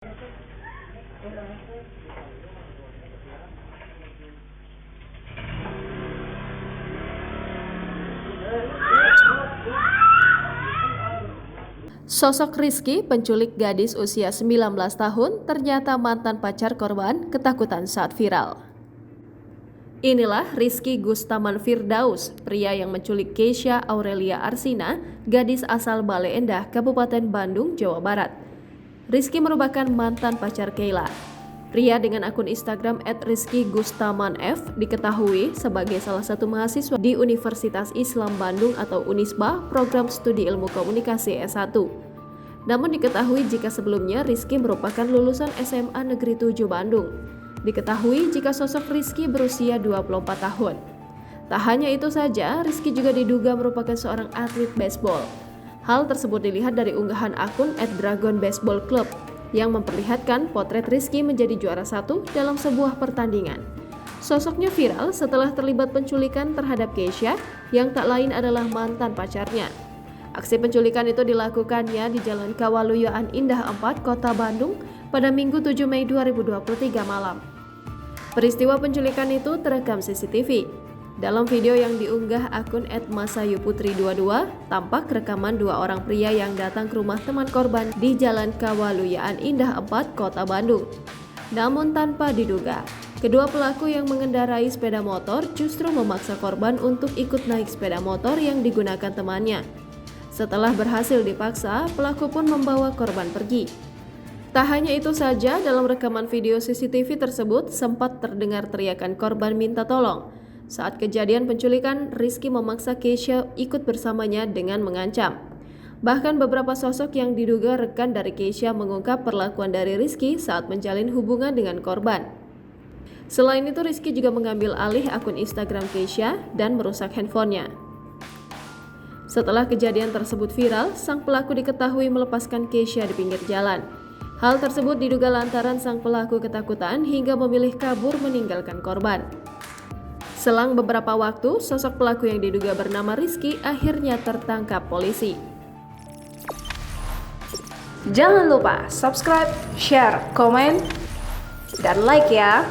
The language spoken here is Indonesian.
Sosok Rizky, penculik gadis usia 19 tahun, ternyata mantan pacar korban ketakutan saat viral. Inilah Rizky Gustaman Firdaus, pria yang menculik Keisha Aurelia Arsina, gadis asal Bale Endah, Kabupaten Bandung, Jawa Barat. Rizky merupakan mantan pacar Keila. Pria dengan akun Instagram @rizkygustamanf diketahui sebagai salah satu mahasiswa di Universitas Islam Bandung atau Unisba, program studi ilmu komunikasi S1. Namun diketahui jika sebelumnya Rizky merupakan lulusan SMA Negeri 7 Bandung. Diketahui jika sosok Rizky berusia 24 tahun. Tak hanya itu saja, Rizky juga diduga merupakan seorang atlet baseball. Hal tersebut dilihat dari unggahan akun @dragonbaseballclub yang memperlihatkan potret Rizky menjadi juara 1 dalam sebuah pertandingan. Sosoknya viral setelah terlibat penculikan terhadap Keisha yang tak lain adalah mantan pacarnya. Aksi penculikan itu dilakukannya di Jalan Kawaluyaan Indah 4, Kota Bandung pada Minggu 7 Mei 2023 malam. Peristiwa penculikan itu terekam CCTV. Dalam video yang diunggah akun @masayuputri22, tampak rekaman dua orang pria yang datang ke rumah teman korban di Jalan Kawaluyaan Indah 4, Kota Bandung. Namun tanpa diduga, kedua pelaku yang mengendarai sepeda motor justru memaksa korban untuk ikut naik sepeda motor yang digunakan temannya. Setelah berhasil dipaksa, pelaku pun membawa korban pergi. Tak hanya itu saja, dalam rekaman video CCTV tersebut sempat terdengar teriakan korban minta tolong. Saat kejadian penculikan, Rizky memaksa Keisha ikut bersamanya dengan mengancam. Bahkan beberapa sosok yang diduga rekan dari Keisha mengungkap perlakuan dari Rizky saat menjalin hubungan dengan korban. Selain itu, Rizky juga mengambil alih akun Instagram Keisha dan merusak handphonenya. Setelah kejadian tersebut viral, sang pelaku diketahui melepaskan Keisha di pinggir jalan. Hal tersebut diduga lantaran sang pelaku ketakutan hingga memilih kabur meninggalkan korban. Selang beberapa waktu, sosok pelaku yang diduga bernama Rizky akhirnya tertangkap polisi. Jangan lupa subscribe, share, komen, dan like ya!